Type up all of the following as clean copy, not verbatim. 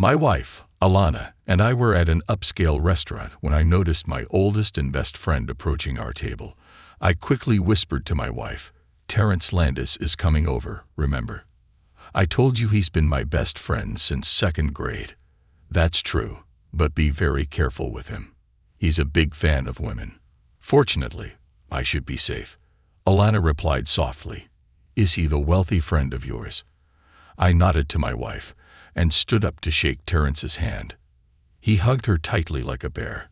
My wife, Alana, and I were at an upscale restaurant when I noticed my oldest and best friend approaching our table. I quickly whispered to my wife, "Terrence Landis is coming over, remember? I told you he's been my best friend since second grade." "That's true, but be very careful with him. He's a big fan of women." "Fortunately, I should be safe." Alana replied softly, "Is he the wealthy friend of yours?" I nodded to my wife and stood up to shake Terrence's hand. He hugged her tightly like a bear,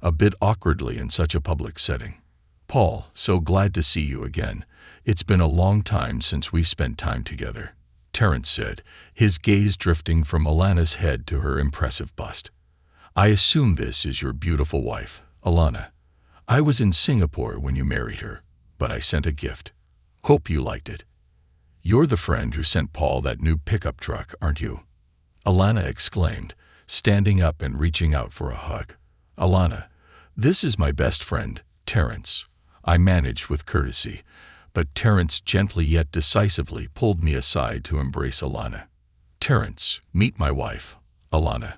a bit awkwardly in such a public setting. "Paul, so glad to see you again. It's been a long time since we spent time together," Terrence said, his gaze drifting from Alana's head to her impressive bust. "I assume this is your beautiful wife, Alana. I was in Singapore when you married her, but I sent a gift. Hope you liked it." "You're the friend who sent Paul that new pickup truck, aren't you?" Alana exclaimed, standing up and reaching out for a hug. "Alana, this is my best friend, Terrence," I managed with courtesy, but Terrence gently yet decisively pulled me aside to embrace Alana. "Terrence, meet my wife, Alana.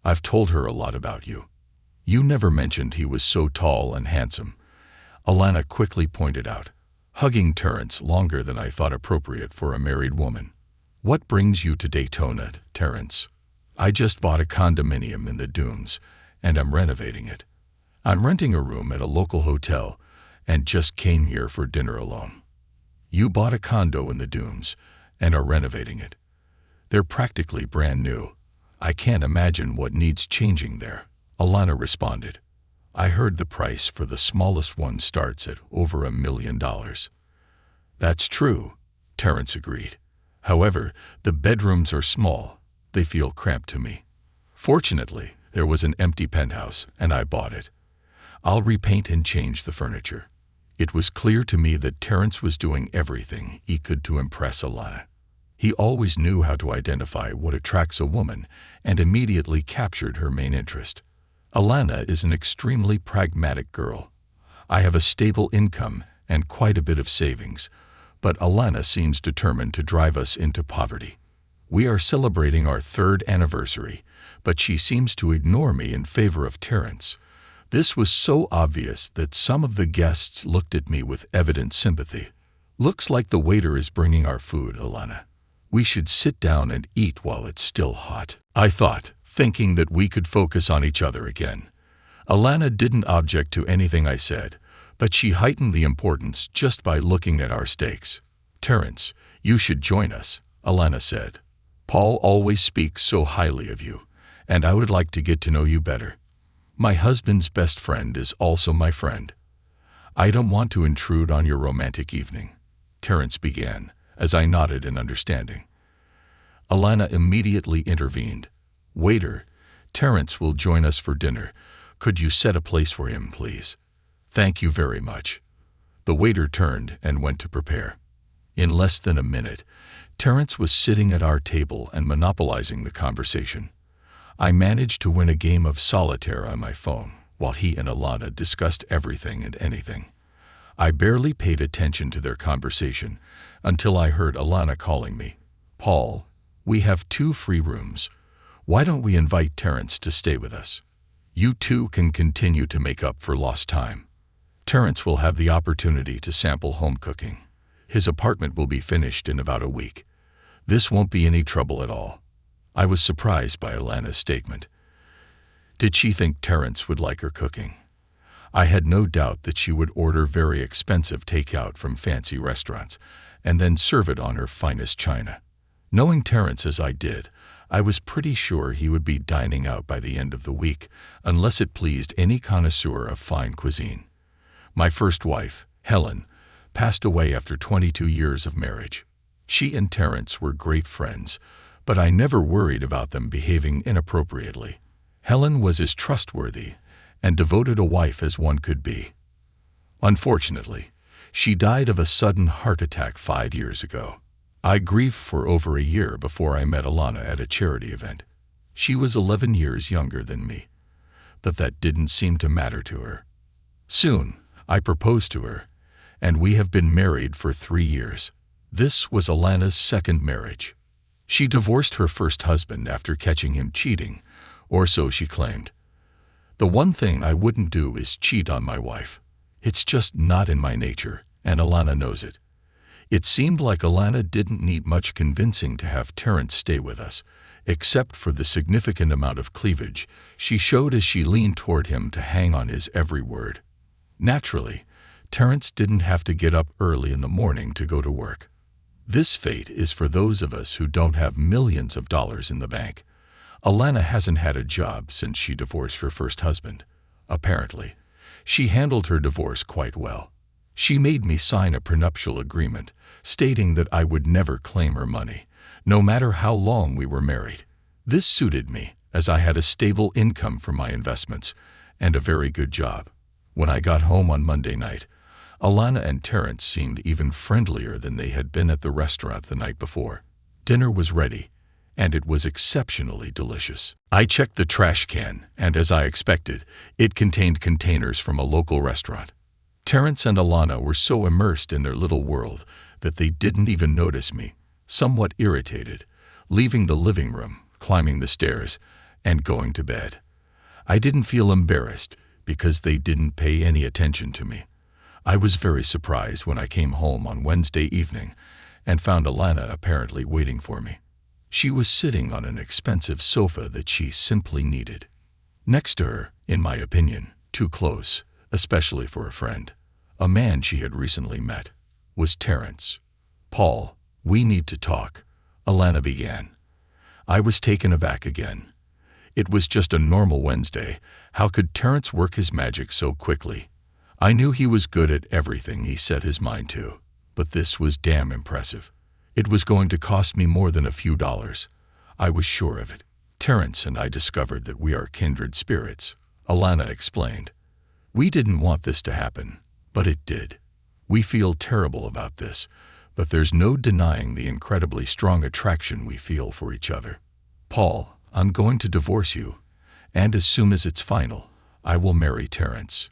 I've told her a lot about you. You never mentioned he was so tall and handsome," Alana quickly pointed out, hugging Terrence longer than I thought appropriate for a married woman. "What brings you to Daytona, Terrence?" "I just bought a condominium in the Dunes, and I'm renovating it. I'm renting a room at a local hotel and just came here for dinner alone." "You bought a condo in the Dunes and are renovating it? They're practically brand new. I can't imagine what needs changing there," Alana responded. "I heard the price for the smallest one starts at over $1 million. "That's true," Terrence agreed. "However, the bedrooms are small. They feel cramped to me. Fortunately, there was an empty penthouse, and I bought it. I'll repaint and change the furniture." It was clear to me that Terrence was doing everything he could to impress Alana. He always knew how to identify what attracts a woman and immediately captured her main interest. Alana is an extremely pragmatic girl. I have a stable income and quite a bit of savings, but Alana seems determined to drive us into poverty. We are celebrating our 3rd anniversary, but she seems to ignore me in favor of Terrence. This was so obvious that some of the guests looked at me with evident sympathy. "Looks like the waiter is bringing our food, Alana. We should sit down and eat while it's still hot," I thought, thinking that we could focus on each other again. Alana didn't object to anything I said, but she heightened the importance just by looking at our steaks. "Terrence, you should join us," Alana said. "Paul always speaks so highly of you, and I would like to get to know you better. My husband's best friend is also my friend." "I don't want to intrude on your romantic evening," Terrence began, as I nodded in understanding. Alana immediately intervened. "Waiter, Terrence will join us for dinner. Could you set a place for him, please?" "Thank you very much." The waiter turned and went to prepare. In less than a minute, Terrence was sitting at our table and monopolizing the conversation. I managed to win a game of solitaire on my phone, while he and Alana discussed everything and anything. I barely paid attention to their conversation until I heard Alana calling me. "Paul, we have 2 free rooms. Why don't we invite Terrence to stay with us? You two can continue to make up for lost time. Terrence will have the opportunity to sample home cooking. His apartment will be finished in about a week. This won't be any trouble at all." I was surprised by Alana's statement. Did she think Terrence would like her cooking? I had no doubt that she would order very expensive takeout from fancy restaurants and then serve it on her finest china. Knowing Terrence as I did, I was pretty sure he would be dining out by the end of the week, unless it pleased any connoisseur of fine cuisine. My first wife, Helen, passed away after 22 years of marriage. She and Terrence were great friends, but I never worried about them behaving inappropriately. Helen was as trustworthy and devoted a wife as one could be. Unfortunately, she died of a sudden heart attack 5 years ago. I grieved for over a year before I met Alana at a charity event. She was 11 years younger than me, but that didn't seem to matter to her. Soon, I proposed to her, and we have been married for 3 years. This was Alana's second marriage. She divorced her first husband after catching him cheating, or so she claimed. The one thing I wouldn't do is cheat on my wife. It's just not in my nature, and Alana knows it. It seemed like Alana didn't need much convincing to have Terrence stay with us, except for the significant amount of cleavage she showed as she leaned toward him to hang on his every word. Naturally, Terrence didn't have to get up early in the morning to go to work. This fate is for those of us who don't have millions of dollars in the bank. Alana hasn't had a job since she divorced her first husband. Apparently, she handled her divorce quite well. She made me sign a prenuptial agreement stating that I would never claim her money, no matter how long we were married. This suited me, as I had a stable income from my investments and a very good job. When I got home on Monday night, Alana and Terrence seemed even friendlier than they had been at the restaurant the night before. Dinner was ready, and it was exceptionally delicious. I checked the trash can, and as I expected, it contained containers from a local restaurant. Terrence and Alana were so immersed in their little world that they didn't even notice me, somewhat irritated, leaving the living room, climbing the stairs, and going to bed. I didn't feel embarrassed because they didn't pay any attention to me. I was very surprised when I came home on Wednesday evening and found Alana apparently waiting for me. She was sitting on an expensive sofa that she simply needed. Next to her, in my opinion, too close, especially for a friend, a man she had recently met, was Terrence. "Paul, we need to talk," Alana began. I was taken aback again. It was just a normal Wednesday. How could Terrence work his magic so quickly? I knew he was good at everything he set his mind to, but this was damn impressive. It was going to cost me more than a few dollars. I was sure of it. "Terrence and I discovered that we are kindred spirits," Alana explained. "We didn't want this to happen, but it did. We feel terrible about this, but there's no denying the incredibly strong attraction we feel for each other. Paul, I'm going to divorce you, and as soon as it's final, I will marry Terrence.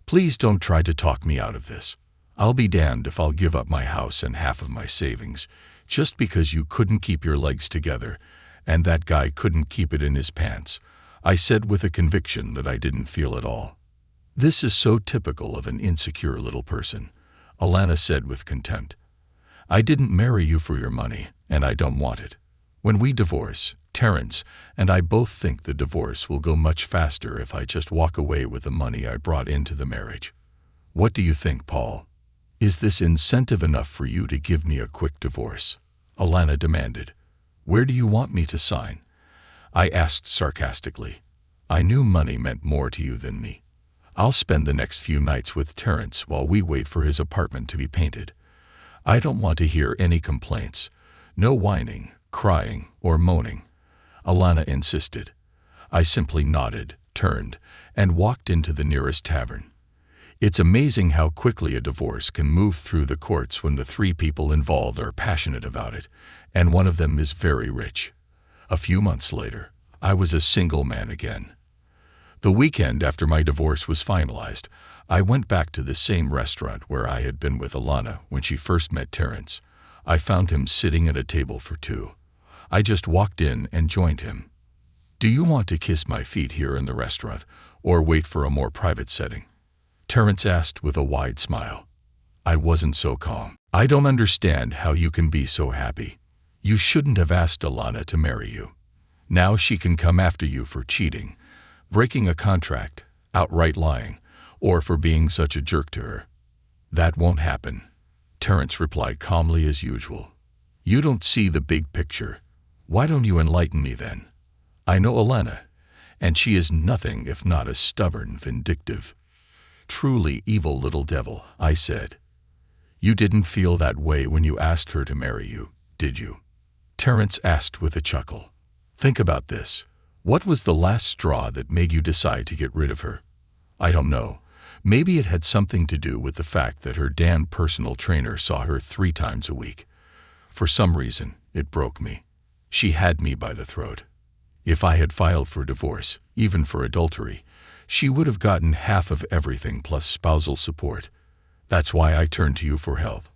Please don't try to talk me out of this. I'll be damned if I'll give up my house and half of my savings just because you couldn't keep your legs together and that guy couldn't keep it in his pants," I said with a conviction that I didn't feel at all. "This is so typical of an insecure little person," Alana said with contempt. "I didn't marry you for your money, and I don't want it. When we divorce, Terrence and I both think the divorce will go much faster if I just walk away with the money I brought into the marriage. What do you think, Paul? Is this incentive enough for you to give me a quick divorce?" Alana demanded. "Where do you want me to sign?" I asked sarcastically. I knew money meant more to you than me. "I'll spend the next few nights with Terrence while we wait for his apartment to be painted. I don't want to hear any complaints. No whining, crying, or moaning," Alana insisted. I simply nodded, turned, and walked into the nearest tavern. It's amazing how quickly a divorce can move through the courts when the three people involved are passionate about it, and one of them is very rich. A few months later, I was a single man again. The weekend after my divorce was finalized, I went back to the same restaurant where I had been with Alana when she first met Terrence. I found him sitting at a table for two. I just walked in and joined him. "Do you want to kiss my feet here in the restaurant, or wait for a more private setting?" Terrence asked with a wide smile. I wasn't so calm. "I don't understand how you can be so happy. You shouldn't have asked Alana to marry you. Now she can come after you for cheating, breaking a contract, outright lying, or for being such a jerk to her." "That won't happen," Terrence replied calmly as usual. "You don't see the big picture. Why don't you enlighten me then? I know Alana, and she is nothing if not a stubborn, vindictive, truly evil little devil," I said. "You didn't feel that way when you asked her to marry you, did you?" Terrence asked with a chuckle. "Think about this. What was the last straw that made you decide to get rid of her?" "I don't know. Maybe it had something to do with the fact that her damn personal trainer saw her 3 times a week. For some reason, it broke me. She had me by the throat. If I had filed for divorce, even for adultery, she would have gotten half of everything plus spousal support. That's why I turned to you for help.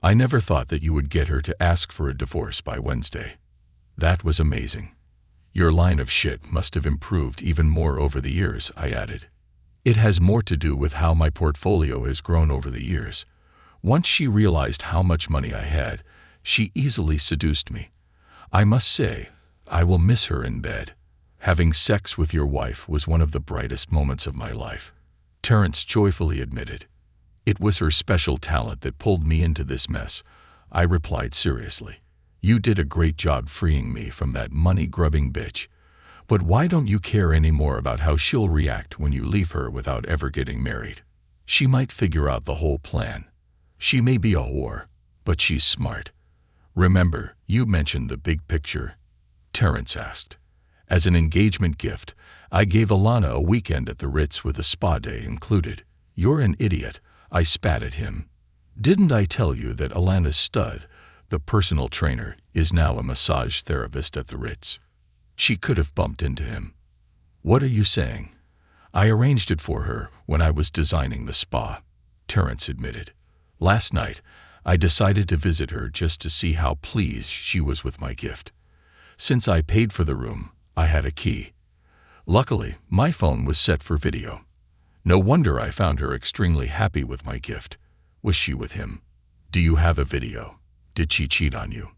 I never thought that you would get her to ask for a divorce by Wednesday." That was amazing. Your line of shit must have improved even more over the years, I added. It has more to do with how my portfolio has grown over the years. Once she realized how much money I had, she easily seduced me. I must say, I will miss her in bed. Having sex with your wife was one of the brightest moments of my life, Terence joyfully admitted. It was her special talent that pulled me into this mess, I replied seriously. You did a great job freeing me from that money-grubbing bitch. But why don't you care any more about how she'll react when you leave her without ever getting married? She might figure out the whole plan. She may be a whore, but she's smart. Remember, you mentioned the big picture? Terence asked. As an engagement gift, I gave Alana a weekend at the Ritz with a spa day included. You're an idiot, I spat at him. Didn't I tell you that Alana's stud, the personal trainer, is now a massage therapist at the Ritz? She could have bumped into him. What are you saying? I arranged it for her when I was designing the spa, Terence admitted. Last night, I decided to visit her just to see how pleased she was with my gift. Since I paid for the room, I had a key. Luckily, my phone was set for video. No wonder I found her extremely happy with my gift. Was she with him? Do you have a video? Did she cheat on you?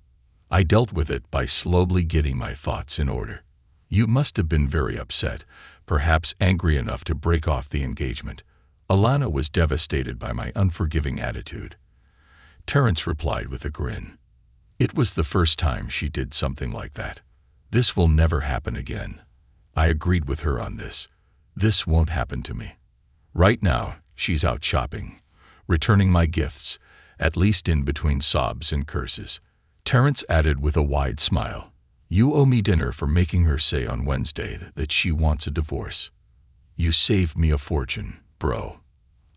I dealt with it by slowly getting my thoughts in order. You must have been very upset, perhaps angry enough to break off the engagement. Alana was devastated by my unforgiving attitude. Terence replied with a grin. It was the first time she did something like that. This will never happen again. I agreed with her on this. This won't happen to me. Right now, she's out shopping, returning my gifts, at least in between sobs and curses. Terence added with a wide smile. You owe me dinner for making her say on Wednesday that she wants a divorce. You saved me a fortune, bro.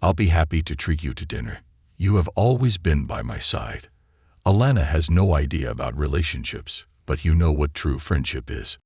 I'll be happy to treat you to dinner. You have always been by my side. Alana has no idea about relationships, but you know what true friendship is.